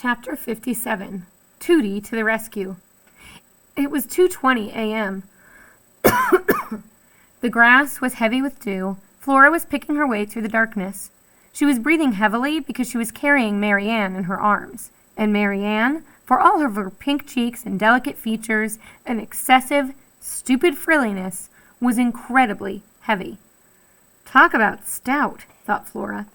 Chapter 57. Tootie to the Rescue. It was 2:20 a.m. The grass was heavy with dew. Flora was picking her way through the darkness. She was breathing heavily because she was carrying Mary Ann in her arms. And Mary Ann, for all of her pink cheeks and delicate features and excessive, stupid frilliness, was incredibly heavy. Talk about stout, thought Flora.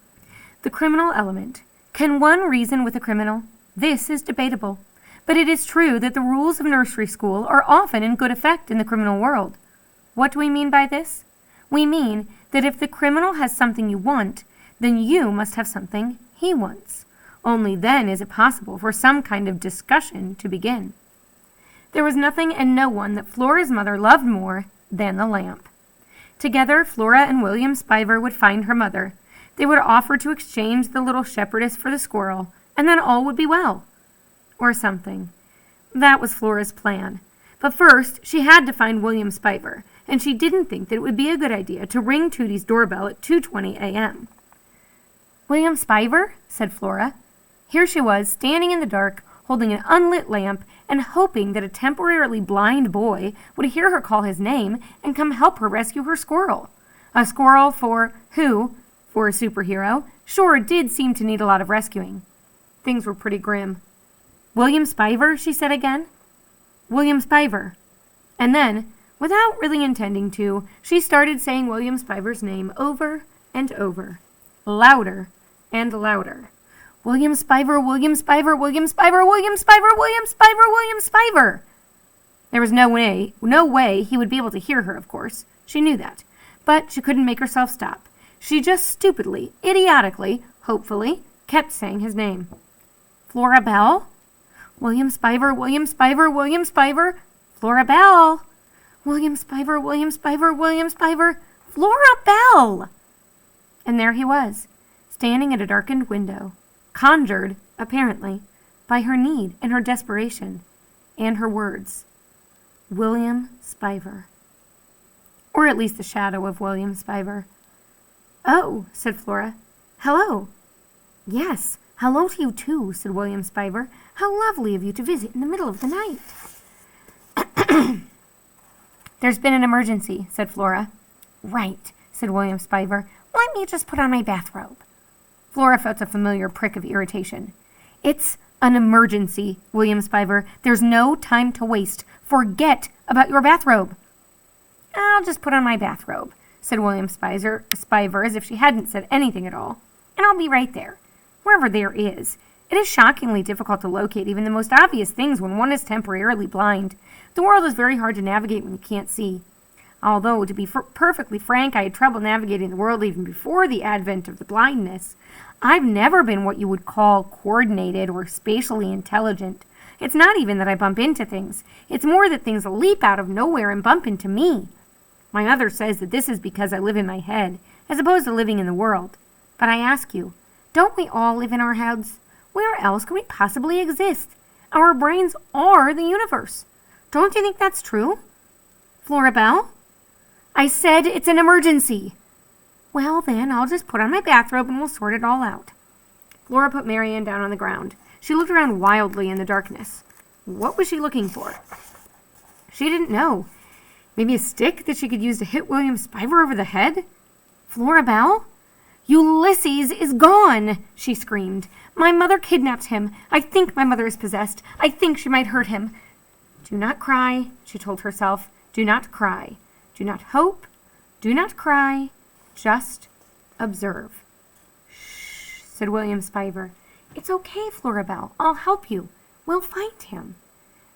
The criminal element. Can one reason with a criminal? This is debatable. But it is true that the rules of nursery school are often in good effect in the criminal world. What do we mean by this? We mean that if the criminal has something you want, then you must have something he wants. Only then is it possible for some kind of discussion to begin. There was nothing and no one that Flora's mother loved more than the lamp. Together, Flora and William Spiver would find her mother. They would offer to exchange the little shepherdess for the squirrel, and then all would be well. Or something. That was Flora's plan. But first, she had to find William Spiver, and she didn't think that it would be a good idea to ring Tootie's doorbell at 2:20 a.m. "William Spiver?" said Flora. Here she was, standing in the dark, holding an unlit lamp, and hoping that a temporarily blind boy would hear her call his name and come help her rescue her squirrel. A squirrel for a superhero, sure did seem to need a lot of rescuing. Things were pretty grim. "William Spiver?" she said again. "William Spiver." And then, without really intending to, she started saying William Spiver's name over and over, louder and louder. "William Spiver, William Spiver, William Spiver, William Spiver, William Spiver, William Spiver." There was no way he would be able to hear her, of course. She knew that. But she couldn't make herself stop. She just stupidly, idiotically, hopefully, kept saying his name. "Flora Bell? William Spiver, William Spiver, William Spiver, Flora Bell. William Spiver, William Spiver, William Spiver, Flora Bell." And there he was, standing at a darkened window, conjured, apparently, by her need and her desperation, and her words. William Spiver. Or at least the shadow of William Spiver. "Oh," said Flora. "Hello." "Yes, hello to you too," said William Spiver. "How lovely of you to visit in the middle of the night." "There's been an emergency," said Flora. "Right," said William Spiver. "Let me just put on my bathrobe." Flora felt a familiar prick of irritation. "It's an emergency, William Spiver. There's no time to waste. Forget about your bathrobe." "I'll just put on my bathrobe," said William Spiver, as if she hadn't said anything at all. "And I'll be right there. Wherever there is. It is shockingly difficult to locate even the most obvious things when one is temporarily blind. The world is very hard to navigate when you can't see. Although, to be perfectly frank, I had trouble navigating the world even before the advent of the blindness. I've never been what you would call coordinated or spatially intelligent. It's not even that I bump into things. It's more that things leap out of nowhere and bump into me. My mother says that this is because I live in my head, as opposed to living in the world. But I ask you, don't we all live in our heads? Where else could we possibly exist? Our brains are the universe. Don't you think that's true? Flora Bell? I said it's an emergency. Well, then, I'll just put on my bathrobe and we'll sort it all out. Flora put Mary Ann down on the ground. She looked around wildly in the darkness. What was she looking for? She didn't know. Maybe a stick that she could use to hit William Spiver over the head? Flora Bell? Ulysses is gone, she screamed. My mother kidnapped him. I think my mother is possessed. I think she might hurt him. Do not cry, she told herself. Do not cry. Do not hope. Do not cry. Just observe. Shh, said William Spiver. It's okay, Flora Bell. I'll help you. We'll find him.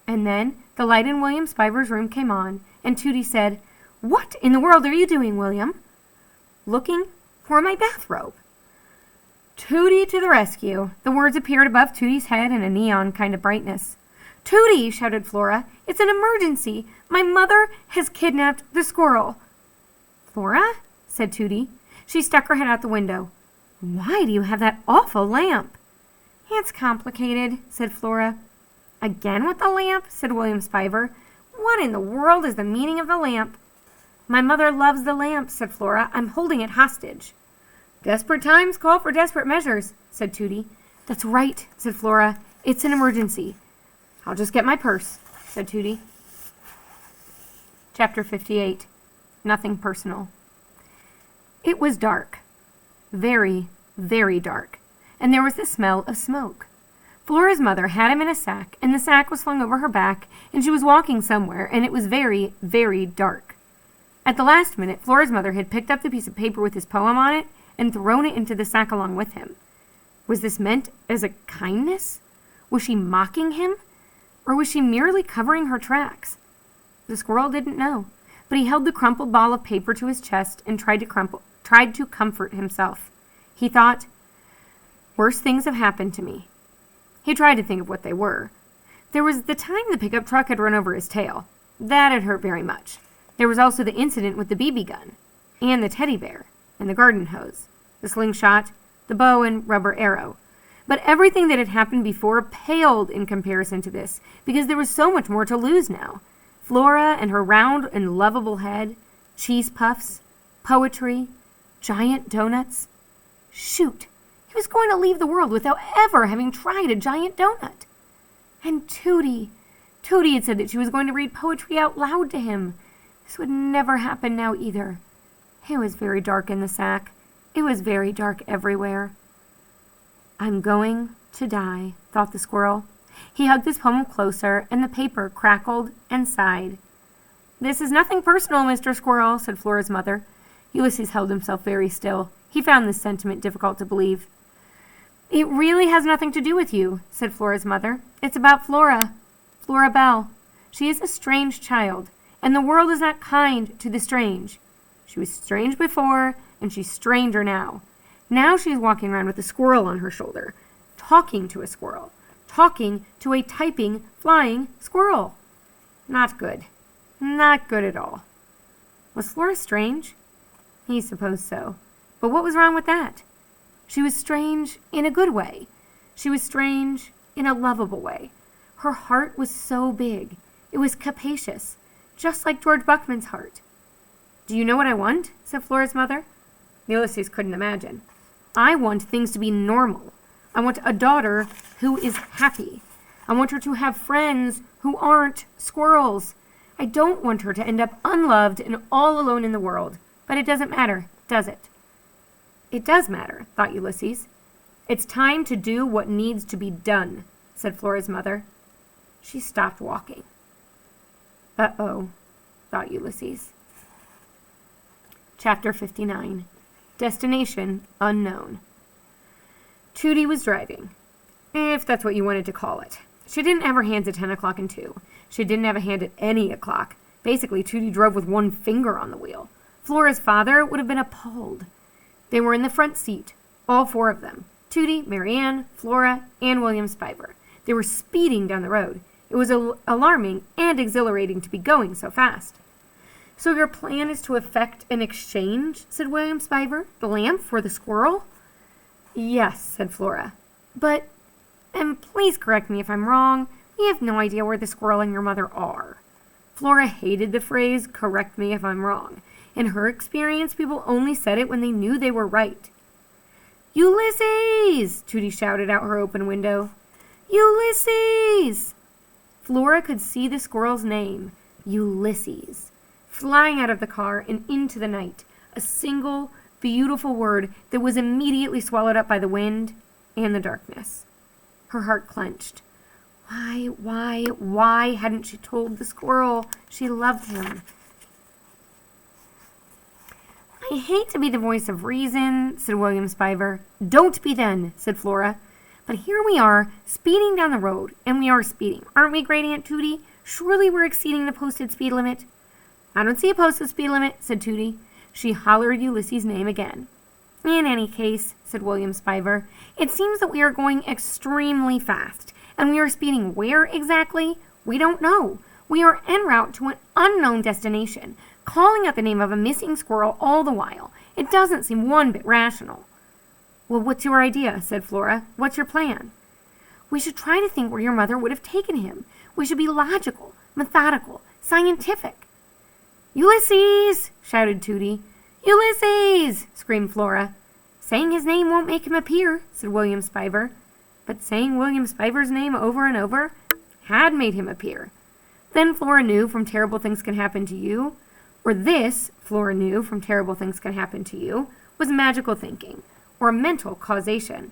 And then the light in William Spiver's room came on, and Tootie said, What in the world are you doing, William? Looking for my bathrobe. Tootie to the rescue. The words appeared above Tootie's head in a neon kind of brightness. Tootie, shouted Flora. It's an emergency. My mother has kidnapped the squirrel. Flora? Said Tootie. She stuck her head out the window. Why do you have that awful lamp? It's complicated, said Flora. Again with the lamp? Said William Spiver. What in the world is the meaning of the lamp? My mother loves the lamp, said Flora. I'm holding it hostage. Desperate times call for desperate measures, said Tootie. That's right, said Flora. It's an emergency. I'll just get my purse, said Tootie. Chapter 58. Nothing personal. It was dark. Very, very dark. And there was the smell of smoke. Flora's mother had him in a sack, and the sack was flung over her back, and she was walking somewhere, and it was very, very dark. At the last minute, Flora's mother had picked up the piece of paper with his poem on it and thrown it into the sack along with him. Was this meant as a kindness? Was she mocking him? Or was she merely covering her tracks? The squirrel didn't know, but he held the crumpled ball of paper to his chest and tried to comfort himself. He thought, worse things have happened to me. He tried to think of what they were. There was the time the pickup truck had run over his tail. That had hurt very much. There was also the incident with the BB gun, and the teddy bear, and the garden hose, the slingshot, the bow and rubber arrow. But everything that had happened before paled in comparison to this, because there was so much more to lose now. Flora and her round and lovable head, cheese puffs, poetry, giant donuts. Shoot! He was going to leave the world without ever having tried a giant donut. And Tootie had said that she was going to read poetry out loud to him. This would never happen now either. It was very dark in the sack. It was very dark everywhere. I'm going to die, thought the squirrel. He hugged his poem closer, and the paper crackled and sighed. This is nothing personal, Mr. Squirrel, said Flora's mother. Ulysses held himself very still. He found this sentiment difficult to believe. It really has nothing to do with you, said Flora's mother. It's about Flora Belle. She is a strange child, and the world is not kind to the strange. She was strange before, and she's stranger now. Now she's walking around with a squirrel on her shoulder, talking to a squirrel, talking to a typing, flying squirrel. Not good. Not good at all. Was Flora strange? He supposed so. But what was wrong with that? She was strange in a good way. She was strange in a lovable way. Her heart was so big. It was capacious, just like George Buckman's heart. Do you know what I want? Said Flora's mother. Ulysses couldn't imagine. I want things to be normal. I want a daughter who is happy. I want her to have friends who aren't squirrels. I don't want her to end up unloved and all alone in the world. But it doesn't matter, does it? It does matter, thought Ulysses. It's time to do what needs to be done, said Flora's mother. She stopped walking. Uh-oh, thought Ulysses. Chapter 59. Destination unknown. Tootie was driving, if that's what you wanted to call it. She didn't have her hands at 10 o'clock and 2. She didn't have a hand at any o'clock. Basically, Tootie drove with one finger on the wheel. Flora's father would have been appalled. They were in the front seat, all 4 of them. Tootie, Marianne, Flora, and William Spiver. They were speeding down the road. It was alarming and exhilarating to be going so fast. So your plan is to effect an exchange, said William Spiver, the lamp for the squirrel? Yes, said Flora. But, and please correct me if I'm wrong, we have no idea where the squirrel and your mother are. Flora hated the phrase, correct me if I'm wrong. In her experience, people only said it when they knew they were right. Ulysses! Tootie shouted out her open window. Ulysses! Flora could see the squirrel's name, Ulysses, flying out of the car and into the night, a single, beautiful word that was immediately swallowed up by the wind and the darkness. Her heart clenched. Why hadn't she told the squirrel she loved him? I hate to be the voice of reason, said William Spiver. Don't be then, said Flora. But here we are, speeding down the road, and we are speeding. Aren't we, Great Aunt Tootie? Surely we're exceeding the posted speed limit. I don't see a posted speed limit, said Tootie. She hollered Ulysses' name again. In any case, said William Spiver, it seems that we are going extremely fast, and we are speeding where exactly? We don't know. We are en route to an unknown destination, calling out the name of a missing squirrel all the while. It doesn't seem one bit rational. Well, what's your idea? Said Flora. What's your plan? We should try to think where your mother would have taken him. We should be logical, methodical, scientific. Ulysses! Shouted Tootie. Ulysses! Screamed Flora. Saying his name won't make him appear, said William Spiver. but saying William Spiver's name over and over had made him appear. Then Flora knew from Terrible Things Can Happen to You, or this, Flora knew from Terrible Things Can Happen to You, was magical thinking, or mental causation.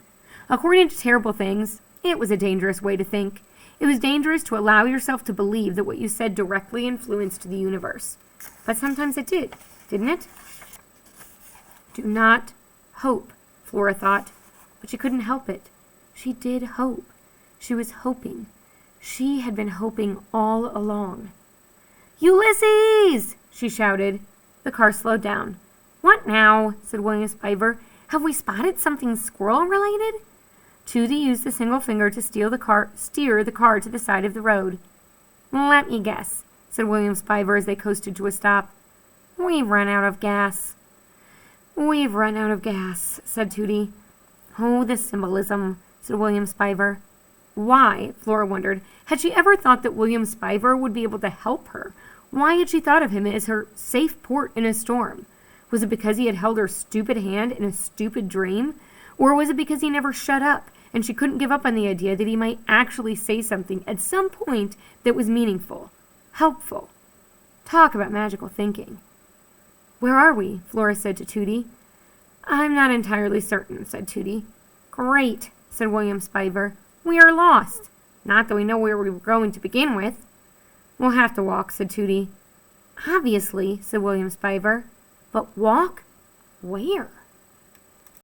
According to Terrible Things, it was a dangerous way to think. It was dangerous to allow yourself to believe that what you said directly influenced the universe. But sometimes it did, didn't it? Do not hope, Flora thought, but she couldn't help it. She did hope. She was hoping. She had been hoping all along. "Ulysses!" she shouted. The car slowed down. "What now?" said William Spiver. "Have we spotted something squirrel-related?" Tootie used a single finger to steer the car to the side of the road. "Let me guess," said William Spiver as they coasted to a stop. "We've run out of gas." "We've run out of gas," said Tootie. "Oh, the symbolism," said William Spiver. Why, Flora wondered, had she ever thought that William Spiver would be able to help her? Why had she thought of him as her safe port in a storm? Was it because he had held her stupid hand in a stupid dream? Or was it because he never shut up and she couldn't give up on the idea that he might actually say something at some point that was meaningful, helpful? Talk about magical thinking. "Where are we?" Flora said to Tootie. "I'm not entirely certain," said Tootie. "Great," said William Spiver. "We are lost. Not that we know where we were going to begin with." "We'll have to walk," said Tootie. "Obviously," said William Spiver. "But walk? Where?"